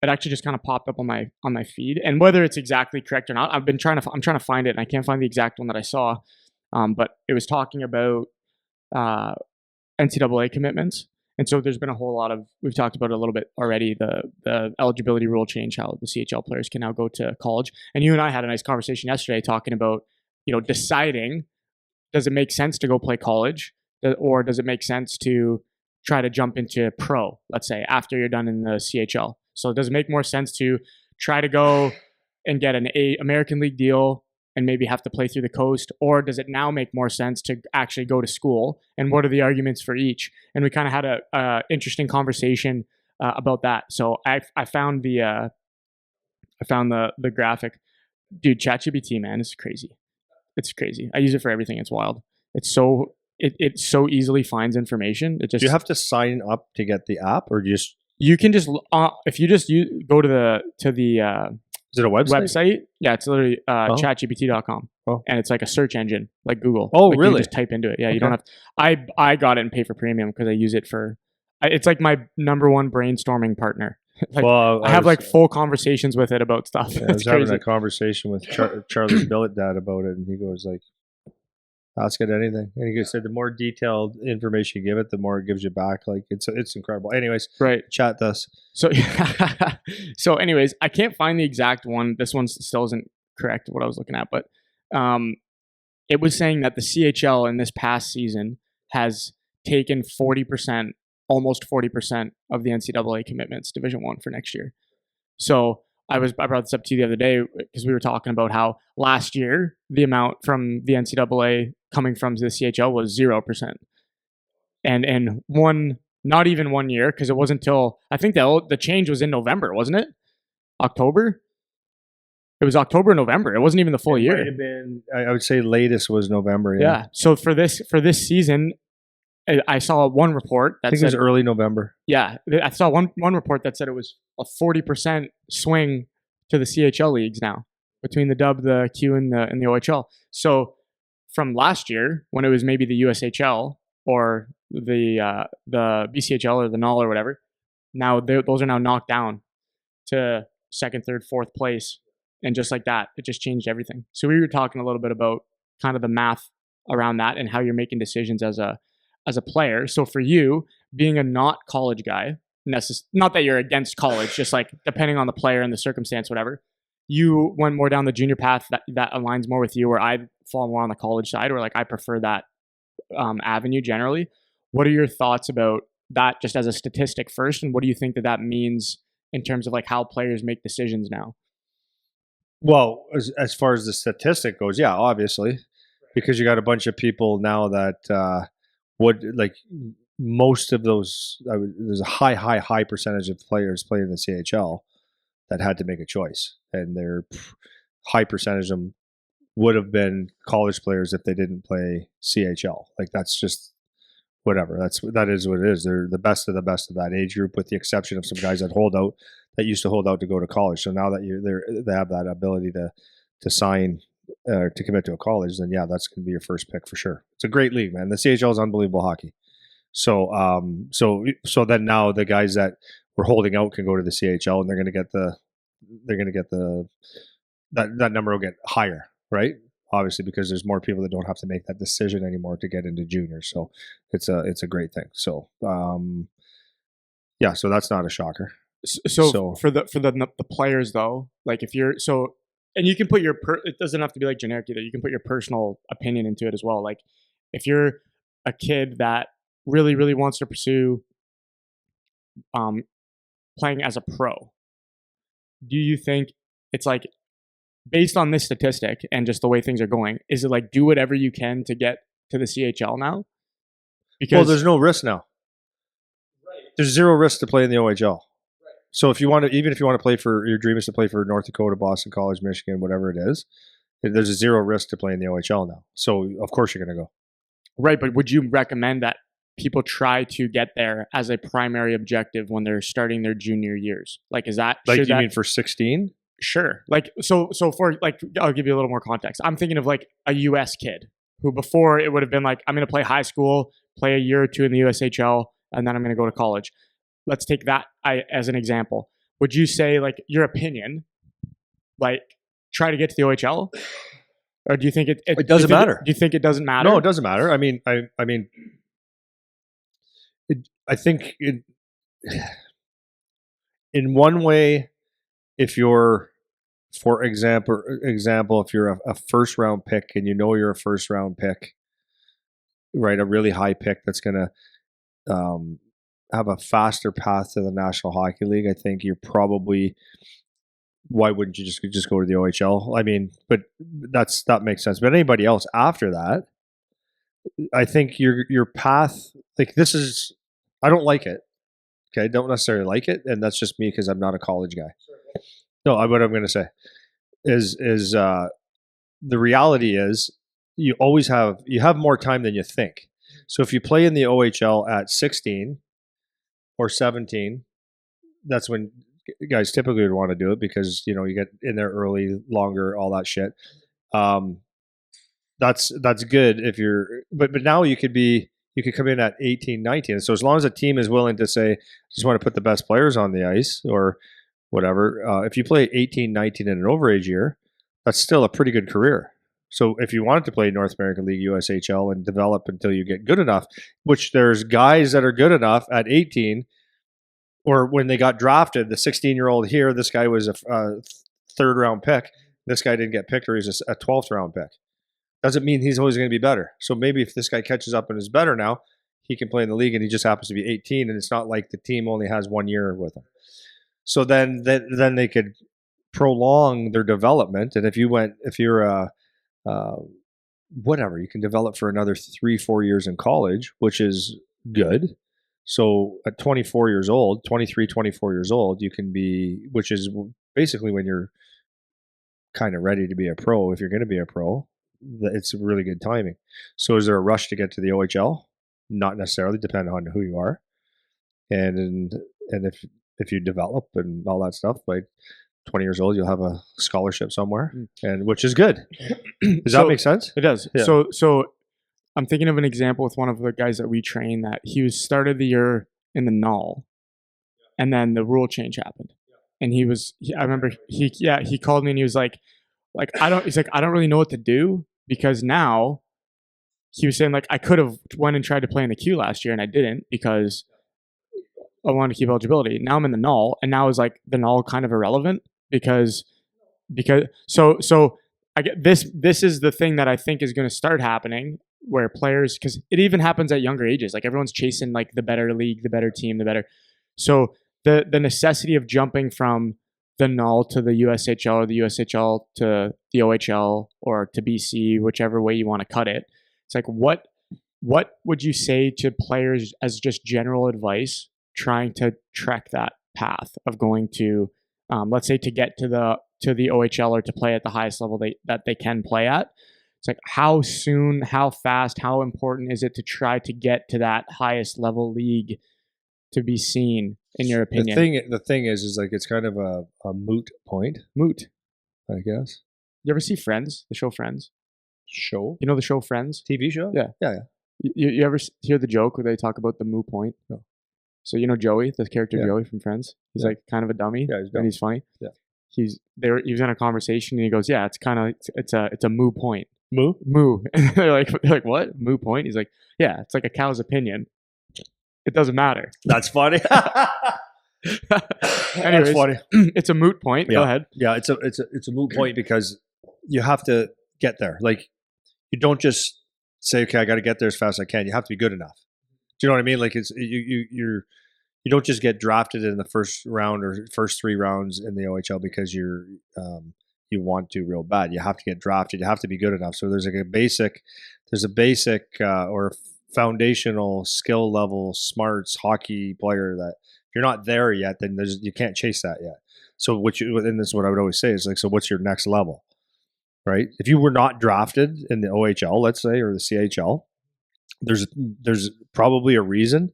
it actually just kind of popped up on my feed, and whether it's exactly correct or not, I'm trying to find it, and I can't find the exact one that I saw. But it was talking about uh, NCAA commitments. And so there's been a whole lot of, we've talked about it a little bit already, the eligibility rule change, how the CHL players can now go to college. And you and I had a nice conversation yesterday talking about, deciding, does it make sense to go play college, or does it make sense to try to jump into pro, let's say, after you're done in the CHL? So does it make more sense to try to go and get an American League deal and maybe have to play through the coast, or does it now make more sense to actually go to school, and what are the arguments for each? And we kind of had a interesting conversation about that. So I found the graphic. Dude, ChatGPT, man, is crazy. It's crazy. I use it for everything. It's wild. It so easily finds information. It just, Do you have to sign up to get the app, or just you can just if you just go to the is it a website? Yeah, it's literally chatgpt.com. Oh. And it's like a search engine, like Google. Oh, like really? You just type into it. Yeah, Okay. you don't have. I got it and pay for premium because I use it for. It's like my number one brainstorming partner. Well, I have like full conversations with it about stuff. I was having a conversation with Charlie's Billet dad about it, and he goes like, "Ask it anything." And he said, "The more detailed information you give it, the more it gives you back. Like it's incredible." Anyways, right? Chat this. So anyways, I can't find the exact one. This one still isn't correct what I was looking at, but it was saying that the CHL in this past season has taken 40%, almost 40% of the NCAA commitments, Division I, for next year. So I brought this up to you the other day because we were talking about how last year the amount from the NCAA coming from the CHL was 0%, and not even 1 year, because it wasn't until, I think the change was in November, wasn't it? October. It was October, November. It wasn't even the full year. Might have been, I would say latest was November. Yeah. So for this season, I saw one report that I think said it was early November. Yeah, I saw one report that said it was a 40% swing to the CHL leagues now between the Dub, the Q, and the OHL. So from last year, when it was maybe the USHL or the BCHL or the NAL or whatever, now those are now knocked down to second, third, fourth place, and just like that, it just changed everything. So we were talking a little bit about kind of the math around that and how you're making decisions as a player. So for you, being a not college guy, not that you're against college, just like depending on the player and the circumstance, whatever, you went more down the junior path that aligns more with you, where I fall more on the college side, or like I prefer that avenue generally. What are your thoughts about that just as a statistic first, and what do you think that means in terms of like how players make decisions now? Well, as far as the statistic goes, yeah, obviously, because you got a bunch of people now that would like most of those. There's a high percentage of players playing in the CHL that had to make a choice, and their high percentage of them would have been college players if they didn't play CHL. Like that's just whatever. That is what it is. They're the best of that age group, with the exception of some guys that used to hold out to go to college. So now that they have that ability to sign to commit to a college, then yeah, that's going to be your first pick for sure. It's a great league, man. The CHL is unbelievable hockey. So so then now the guys that were holding out can go to the CHL, and they're going to get that number will get higher, right? Obviously, because there's more people that don't have to make that decision anymore to get into juniors. So it's a great thing. So yeah, so that's not a shocker. So for the players though, like if you're and you can put it doesn't have to be like generic either. You can put your personal opinion into it as well. Like if you're a kid that really, really wants to pursue playing as a pro, do you think it's like, based on this statistic and just the way things are going, is it like do whatever you can to get to the CHL now? Because there's no risk now. Right. There's zero risk to play in the OHL. Right. So if you want to play for, your dream is to play for North Dakota, Boston College, Michigan, whatever it is, there's a zero risk to play in the OHL now. So of course you're going to go. Right, but would you recommend that people try to get there as a primary objective when they're starting their junior years? Like, is that like you mean for 16? Sure. Like, so for like, I'll give you a little more context. I'm thinking of like a US kid who before it would have been like, I'm going to play high school, play a year or two in the USHL, and then I'm going to go to college. Let's take that as an example. would you say, like, your opinion, like, try to get to the OHL? Or do you think it doesn't matter? Do you think it doesn't matter? No, it doesn't matter. I mean, I think in one way, if you're, for example, if you're a first round pick and you know you're a first round pick, right, a really high pick that's going to have a faster path to the National Hockey League, I think you're probably, why wouldn't you just go to the OHL? I mean, but that makes sense. But anybody else after that, I think your path, like, this is, I don't like it. Okay, I don't necessarily like it, and that's just me because I'm not a college guy. No, what I'm going to say is the reality is you have more time than you think. So if you play in the OHL at 16 or 17, that's when guys typically would want to do it because you get in there early, longer, all that shit. That's good if you're, but now you could come in at 18, 19. So as long as a team is willing to say, just want to put the best players on the ice or whatever, if you play 18, 19 in an overage year, that's still a pretty good career. So if you wanted to play North American League, USHL, and develop until you get good enough, which there's guys that are good enough at 18, or when they got drafted, the 16-year-old here, this guy was a third round pick. This guy didn't get picked, or he's a 12th round pick. Doesn't mean he's always going to be better. So maybe if this guy catches up and is better now, he can play in the league, and he just happens to be 18, and it's not like the team only has 1 year with him. So then they could prolong their development. And if you're whatever, you can develop for another 3-4 years in college, which is good. So at 24 years old, 23, 24 years old, you can be, which is basically when you're kind of ready to be a pro. If you're going to be a pro, it's really good timing. So is there a rush to get to the OHL? Not necessarily, depending on who you are. And if you develop and all that stuff, by 20 years old, you'll have a scholarship somewhere, and which is good. Does that make sense? It does. Yeah. So I'm thinking of an example with one of the guys that we train that he was started the year in the null, and then the rule change happened, and I remember he called me and he was like I don't really know what to do, because now he was saying, like, I could have went and tried to play in the Q last year and I didn't because I wanted to keep eligibility. Now I'm in the null, and now is like the null kind of irrelevant because so I get this is the thing that I think is going to start happening, where players, because it even happens at younger ages, like everyone's chasing like the better league, the better team, the better. So the necessity of jumping from the null to the USHL, or the USHL to the OHL, or to BC, whichever way you want to cut it. It's like, what would you say to players as just general advice trying to trek that path of going to, let's say, to get to the OHL or to play at the highest level that they can play at? It's like, how soon, how fast, how important is it to try to get to that highest level league to be seen, in your opinion? The thing is like, it's kind of a moot point. Moot, I guess. You ever see Friends, the show Friends? Show? You know the show Friends? TV show? Yeah. You ever hear the joke where they talk about the moot point? No. So you know Joey, the character Joey from Friends? He's like kind of a dummy. Yeah, he's dumb. And he's funny. Yeah. He was in a conversation and he goes, yeah, it's a moo point. Moo? Moo. And they're like, what? Moo point? He's like, yeah, it's like a cow's opinion. It doesn't matter. That's funny. Anyways, that's funny. It's a moot point. Yeah. Go ahead. Yeah, it's a moot point because you have to get there. Like, you don't just say, okay, I got to get there as fast as I can. You have to be good enough. Do you know what I mean? Like, it's you don't just get drafted in the first round or first 3 rounds in the OHL because you want to real bad. You have to get drafted. You have to be good enough. So there's a basic or foundational skill level smarts hockey player that if you're not there yet, then you can't chase that yet. So and this is what I would always say is like, so what's your next level, right? If you were not drafted in the OHL, let's say, or the CHL, there's probably a reason.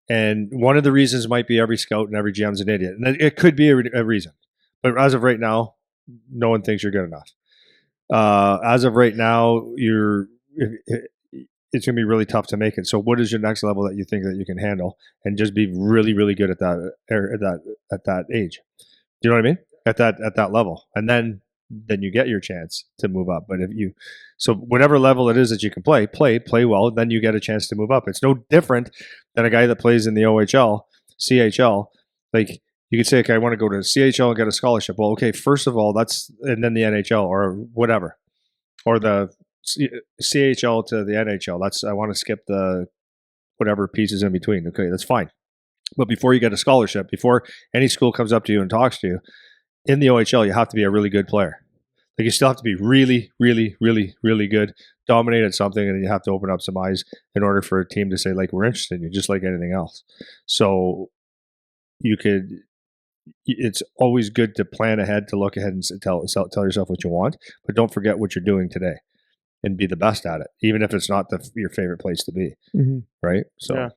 And one of the reasons might be every scout and every GM's an idiot. And it could be a reason. But as of right now, no one thinks you're good enough. As of right now, it's going to be really tough to make it. So what is your next level that you think that you can handle, and just be really, really good at that age? Do you know what I mean? At that level, and then you get your chance to move up. But so whatever level it is that you can play well, then you get a chance to move up. It's no different than a guy that plays in the OHL, CHL. Like, you could say, okay, I want to go to CHL and get a scholarship. Well, okay, first of all, and then the NHL or whatever, or the CHL to the NHL. I want to skip the whatever pieces in between. Okay, that's fine. But before you get a scholarship, before any school comes up to you and talks to you, in the OHL, you have to be a really good player. Like, you still have to be really, really, really, really good, dominate at something, and you have to open up some eyes in order for a team to say, like, we're interested in you, just like anything else. So it's always good to plan ahead, to look ahead and tell yourself what you want, but don't forget what you're doing today and be the best at it, even if it's not your favorite place to be. Mm-hmm. Right? So. Yeah.